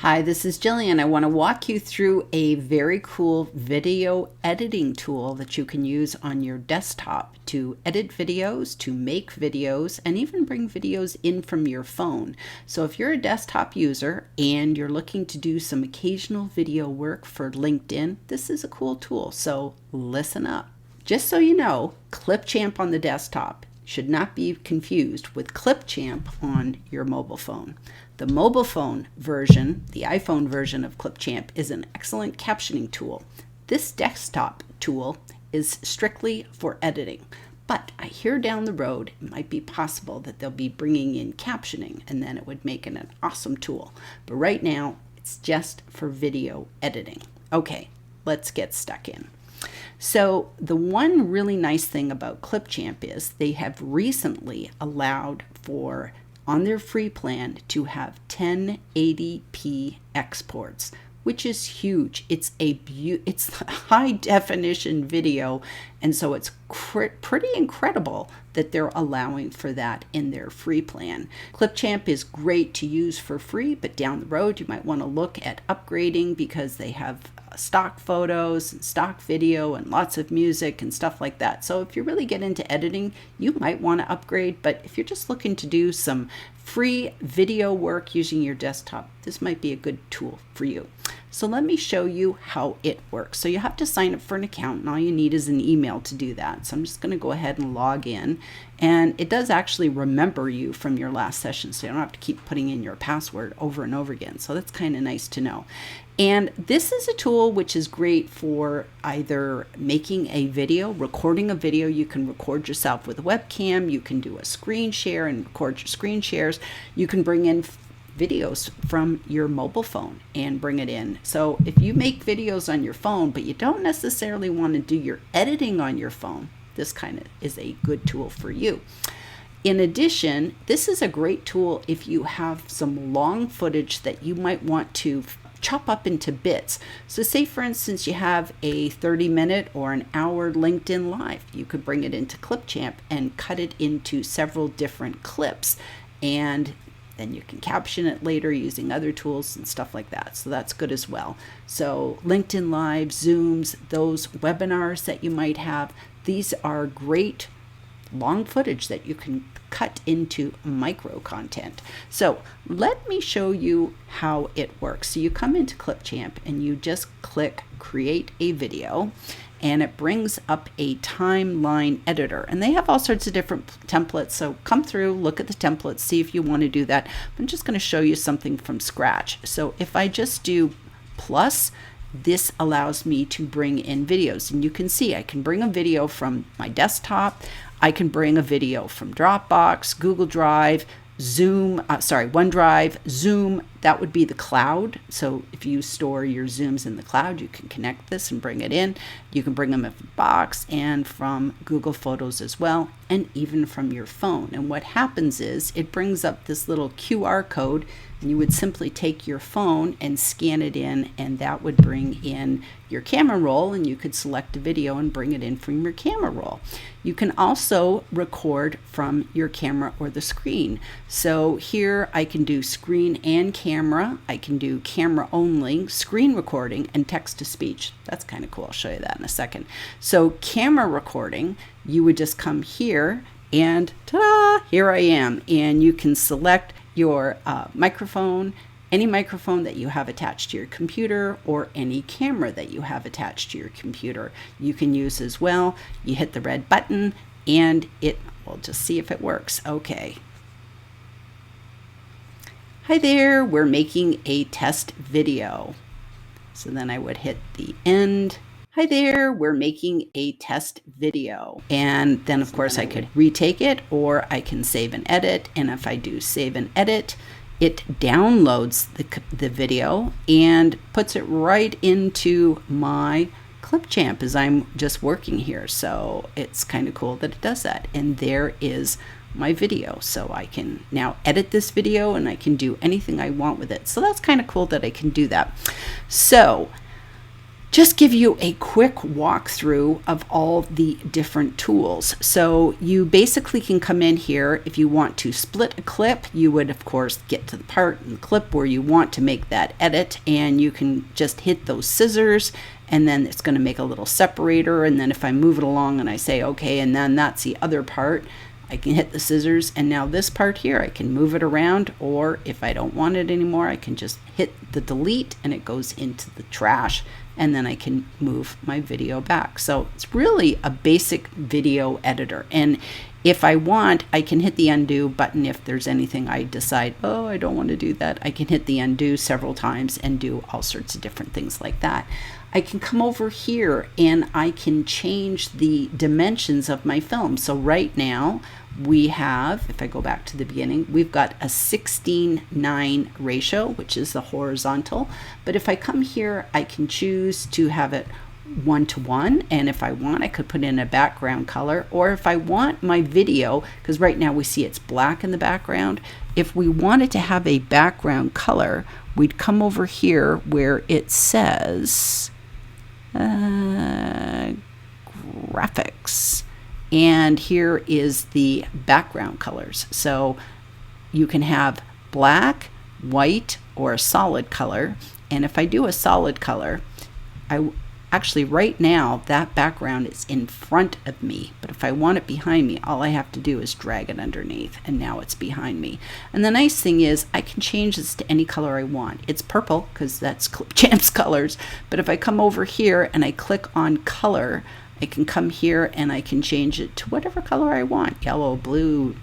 Hi, this is Gillian. I want to walk you through a very cool video editing tool that you can use on your desktop to edit videos, to make videos, and even bring videos in from your phone. So if you're a desktop user and you're looking to do some occasional video work for LinkedIn, this is a cool tool. So listen up. Just so you know, Clipchamp on the desktop should not be confused with Clipchamp on your mobile phone. The mobile phone version, the iPhone version of Clipchamp, is an excellent captioning tool. This desktop tool is strictly for editing, but I hear down the road it might be possible that they'll be bringing in captioning, and then it would make it an awesome tool. But right now, it's just for video editing. Okay, let's get stuck in. So the one really nice thing about Clipchamp is they have recently allowed for, on their free plan, to have 1080p exports, which is huge. It's it's high definition video, and so it's pretty incredible that they're allowing for that in their free plan. Clipchamp is great to use for free, but down the road you might want to look at upgrading because they have stock photos and stock video and lots of music and stuff like that. So if you really get into editing, you might want to upgrade, but if you're just looking to do some free video work using your desktop, this might be a good tool for you. So let me show you how it works. So you have to sign up for an account, and all you need is an email to do that. So I'm just going to go ahead and log in, and it does actually remember you from your last session, so you don't have to keep putting in your password over and over again. So that's kind of nice to know. And this is a tool which is great for either making a video, recording a video. You can record yourself with a webcam. You can do a screen share and record your screen shares. You can bring in videos from your mobile phone and bring it in. So if you make videos on your phone, but you don't necessarily want to do your editing on your phone, this kind of is a good tool for you. In addition, this is a great tool if you have some long footage that you might want to chop up into bits. So say, for instance, you have a 30-minute or an hour LinkedIn Live. You could bring it into Clipchamp and cut it into several different clips, and then you can caption it later using other tools and stuff like that. So that's good as well. So LinkedIn Live, Zooms, those webinars that you might have, these are great long footage that you can cut into micro content. So let me show you how it works. So you come into Clipchamp and you just click create a video, and it brings up a timeline editor, and they have all sorts of different templates. So come through, look at the templates, see if you want to do that. I'm just going to show you something from scratch. So if I just do plus, this allows me to bring in videos, and you can see I can bring a video from my desktop. I can bring a video from Dropbox, Google Drive, OneDrive, Zoom. That would be the cloud. So if you store your Zooms in the cloud, you can connect this and bring it in. You can bring them in from Box and from Google Photos as well, and even from your phone. And what happens is it brings up this little QR code, and you would simply take your phone and scan it in, and that would bring in your camera roll, and you could select a video and bring it in from your camera roll. You can also record from your camera or the screen. So here I can do screen and camera. I can do camera only, screen recording, and text to speech. That's kind of cool. I'll show you that in a second. So camera recording, you would just come here and ta-da, here I am. And you can select your microphone, any microphone that you have attached to your computer, or any camera that you have attached to your computer you can use as well. You hit the red button and we'll just see if it works. Okay. Hi there, we're making a test video. So then I would hit the end. Hi there, we're making a test video. And then of course I could retake it, or I can save and edit. And if I do save and edit, it downloads the video and puts it right into my Clipchamp as I'm just working here. So it's kind of cool that it does that. And there is my video. So I can now edit this video and I can do anything I want with it. So that's kind of cool that I can do that. So just give you a quick walkthrough of all the different tools. So you basically can come in here. If you want to split a clip, you would of course get to the part in the clip where you want to make that edit, and you can just hit those scissors, and then it's going to make a little separator. And then if I move it along and I say okay, and then that's the other part, I can hit the scissors, and now this part here I can move it around, or if I don't want it anymore I can just hit the delete and it goes into the trash, and then I can move my video back. So it's really a basic video editor, and if I want, I can hit the undo button. If there's anything I decide, oh, I don't want to do that, I can hit the undo several times and do all sorts of different things like that. I can come over here and I can change the dimensions of my film. So right now we have, if I go back to the beginning, we've got a 16:9 ratio, which is the horizontal. But if I come here, I can choose to have it 1:1, and if I want, I could put in a background color, or if I want my video, because right now we see it's black in the background, if we wanted to have a background color, we'd come over here where it says graphics, and here is the background colors. So you can have black, white, or a solid color. And if I do a solid color, actually right now that background is in front of me, but if I want it behind me, all I have to do is drag it underneath, and now it's behind me. And the nice thing is I can change this to any color I want. It's purple because that's Clipchamp's colors, but if I come over here and I click on color, I can come here and I can change it to whatever color I want, yellow, blue,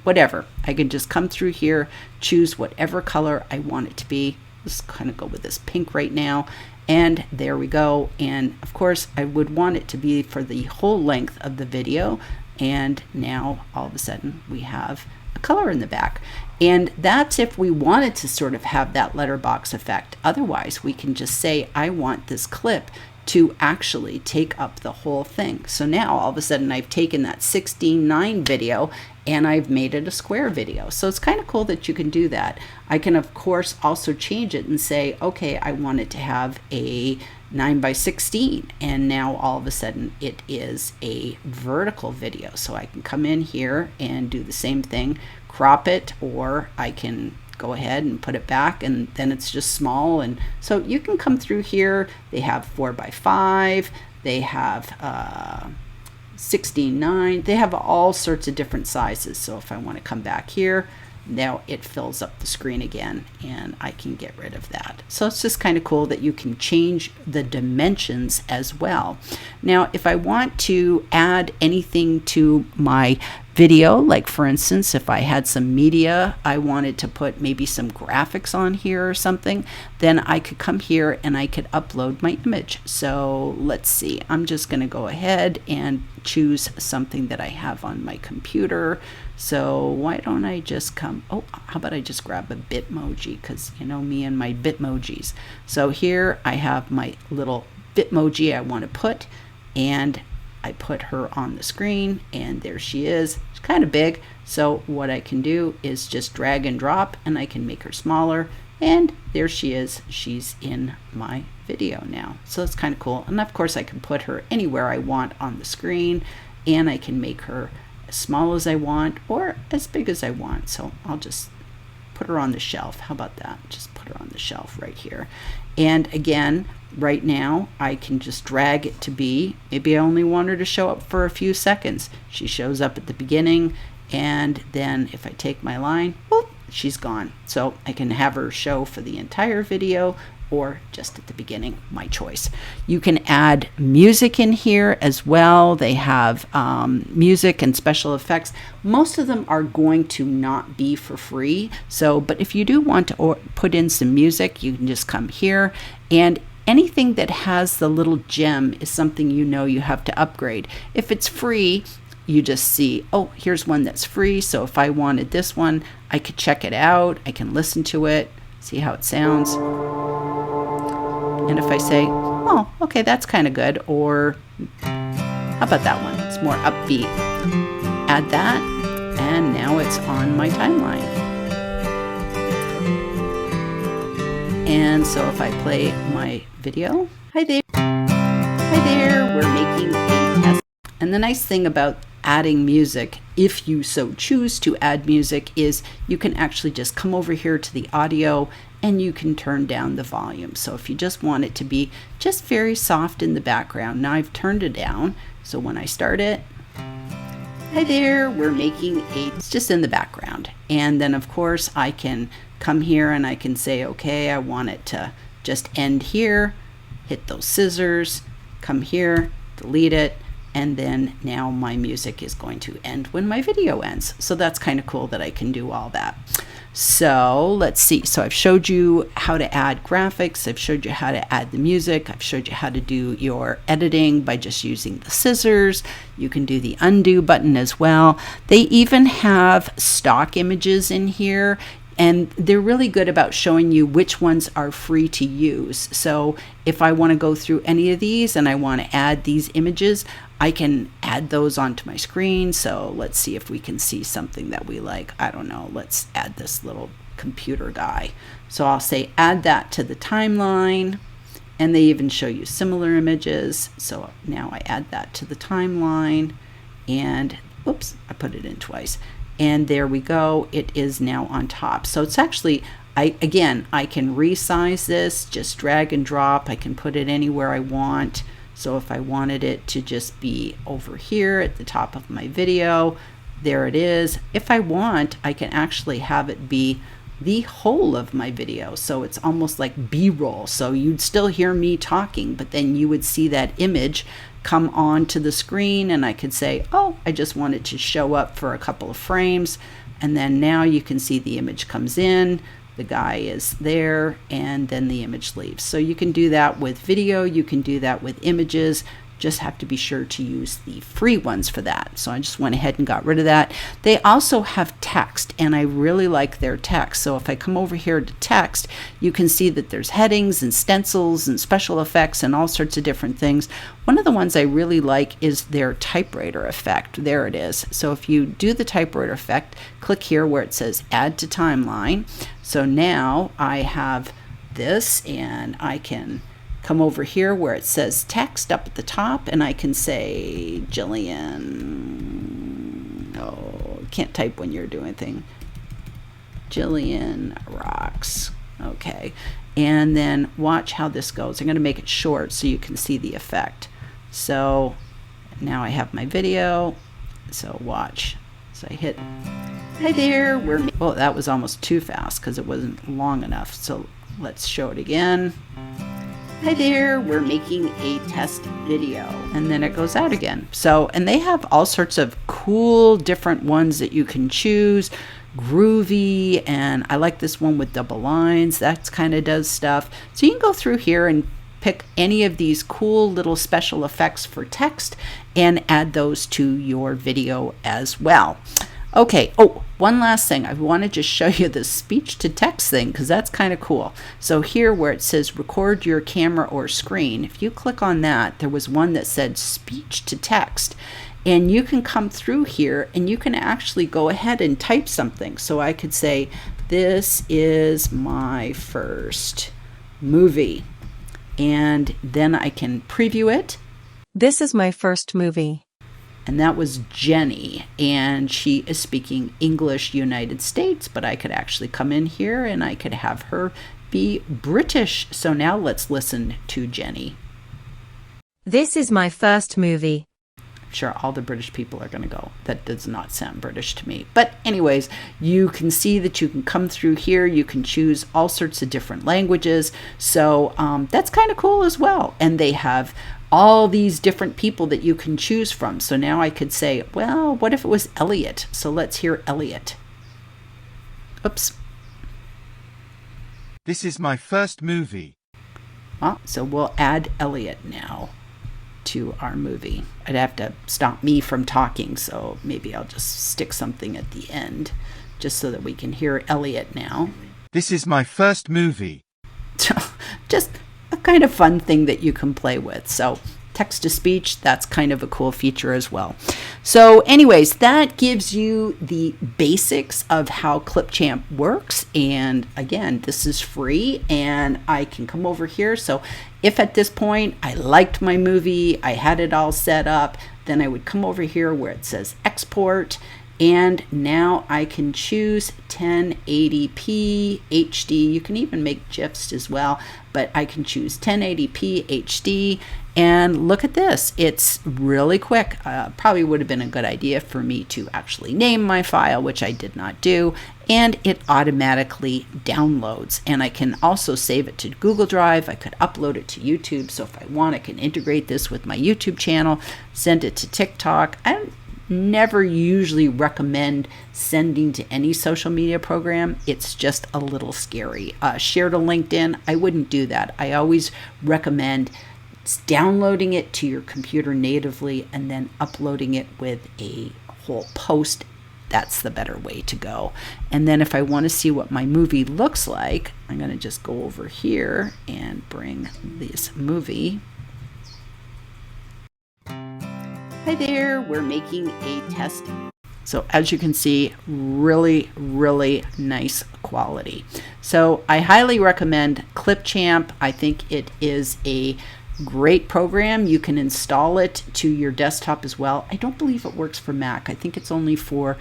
whatever. I can just come through here, choose whatever color I want it to be. Let's kind of go with this pink right now. And there we go. And of course I would want it to be for the whole length of the video. And now all of a sudden we have a color in the back. And that's if we wanted to sort of have that letterbox effect. Otherwise we can just say, I want this clip to actually take up the whole thing. So now all of a sudden I've taken that 16:9 video and I've made it a square video. So it's kind of cool that you can do that. I can of course also change it and say, okay, I want it to have a 9:16, and now all of a sudden it is a vertical video. So I can come in here and do the same thing, crop it, or I can go ahead and put it back, and then it's just small. And so you can come through here. They have 4:5, they have 16:9, they have all sorts of different sizes. So if I want to come back here, now it fills up the screen again, and I can get rid of that. So it's just kind of cool that you can change the dimensions as well. Now if I want to add anything to my video, like for instance, if I had some media, I wanted to put maybe some graphics on here or something, then I could come here and I could upload my image. So let's see, I'm just going to go ahead and choose something that I have on my computer. So why don't I just come, oh, how about I just grab a Bitmoji, because you know me and my Bitmojis. So here I have my little Bitmoji I want to put, and I put her on the screen, and there she is. She's kind of big, so what I can do is just drag and drop, and I can make her smaller, and there she is. She's in my video now. So it's kind of cool. And of course I can put her anywhere I want on the screen, and I can make her as small as I want or as big as I want. So I'll just put her on the shelf. How about that? Just put her on the shelf right here. And again, right now I can just drag it to be, maybe I only want her to show up for a few seconds. She shows up at the beginning, and then if I take my line, whoop, she's gone. So I can have her show for the entire video or just at the beginning, my choice. You can add music in here as well. They have music and special effects. Most of them are going to not be for free. So, but if you do want to put in some music, you can just come here, and anything that has the little gem is something you know you have to upgrade. If it's free, you just see, oh, here's one that's free. So if I wanted this one, I could check it out. I can listen to it, see how it sounds. And if I say, oh, okay, that's kind of good, or how about that one? It's more upbeat. Add that, and now it's on my timeline. And so if I play my video, hi there. And the nice thing about adding music, if you so choose to add music, is you can actually just come over here to the audio and you can turn down the volume. So if you just want it to be just very soft in the background, now I've turned it down. So when I start it, hi there, we're making it's just in the background. And then of course I can come here and I can say, okay, I want it to just end here, hit those scissors, come here, delete it, and then now my music is going to end when my video ends. So that's kind of cool that I can do all that. So let's see. So I've showed you how to add graphics. I've showed you how to add the music. I've showed you how to do your editing by just using the scissors. You can do the undo button as well. They even have stock images in here, and they're really good about showing you which ones are free to use. So if I want to go through any of these and I want to add these images, I can add those onto my screen. So let's see if we can see something that we like. I don't know, let's add this little computer guy. So I'll say add that to the timeline, and they even show you similar images. So now I add that to the timeline, and oops, I put it in twice. And there we go, it is now on top. So it's actually, I can resize this, just drag and drop. I can put it anywhere I want. So if I wanted it to just be over here at the top of my video, there it is. If I want, I can actually have it be the whole of my video. So it's almost like B-roll. So you'd still hear me talking, but then you would see that image come on to the screen, and I could say, oh, I just want it to show up for a couple of frames. And then now you can see the image comes in, the guy is there, and then the image leaves. So you can do that with video, you can do that with images. Just have to be sure to use the free ones for that. So I just went ahead and got rid of that. They also have text, and I really like their text. So if I come over here to text, you can see that there's headings and stencils and special effects and all sorts of different things. One of the ones I really like is their typewriter effect. There it is. So if you do the typewriter effect, click here where it says add to timeline. So now I have this, and I can come over here where it says text up at the top, and I can say Gillian. Oh, can't type when you're doing thing. Gillian rocks. Okay. And then watch how this goes. I'm going to make it short so you can see the effect. So now I have my video. So watch. So I hit, hi there. Oh, that was almost too fast because it wasn't long enough. So let's show it again. Hi there, we're making a test video. And then it goes out again. So, and they have all sorts of cool different ones that you can choose. Groovy, and I like this one with double lines. That kind of does stuff. So you can go through here and pick any of these cool little special effects for text and add those to your video as well. Okay, oh, one last thing. I want to just show you the speech to text thing because that's kind of cool. So here where it says record your camera or screen, if you click on that, there was one that said speech to text. And you can come through here and you can actually go ahead and type something. So I could say, this is my first movie. And then I can preview it. This is my first movie. And that was Jenny, and she is speaking English United States, but I could actually come in here and I could have her be British. So now let's listen to Jenny. This is my first movie. I'm sure all the British people are going to go, that does not sound British to me. But anyways, you can see that you can come through here. You can choose all sorts of different languages. So that's kind of cool as well. And they have all these different people that you can choose from. So now I could say, well, what if it was Elliot? So let's hear Elliot. Oops. This is my first movie. So we'll add Elliot now to our movie. I'd have to stop me from talking, so maybe I'll just stick something at the end just so that we can hear Elliot now. This is my first movie. Just a kind of fun thing that you can play with. So text to speech, that's kind of a cool feature as well. So anyways, that gives you the basics of how Clipchamp works. And again, this is free and I can come over here. So if at this point I liked my movie, I had it all set up, then I would come over here where it says export. And now I can choose 1080p HD. You can even make GIFs as well, but I can choose 1080p HD. And look at this, it's really quick. Probably would have been a good idea for me to actually name my file, which I did not do. And it automatically downloads. And I can also save it to Google Drive. I could upload it to YouTube. So if I want, I can integrate this with my YouTube channel, send it to TikTok. I never usually recommend sending to any social media program. It's just a little scary. Share to LinkedIn, I wouldn't do that. I always recommend downloading it to your computer natively and then uploading it with a whole post. That's the better way to go. And then if I want to see what my movie looks like, I'm going to just go over here and bring this movie. Hi there, we're making a test. So as you can see, really, really nice quality. So I highly recommend Clipchamp. I think it is a great program. You can install it to your desktop as well. I don't believe it works for Mac. I think it's only for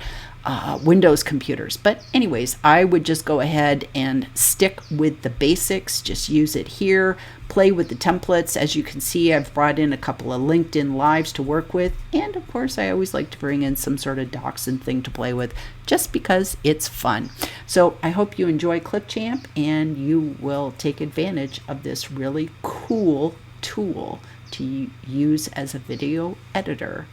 Windows computers. But anyways, I would just go ahead and stick with the basics. Just use it here. Play with the templates. As you can see, I've brought in a couple of LinkedIn Lives to work with. And of course, I always like to bring in some sort of docs and thing to play with just because it's fun. So I hope you enjoy Clipchamp and you will take advantage of this really cool tool to use as a video editor.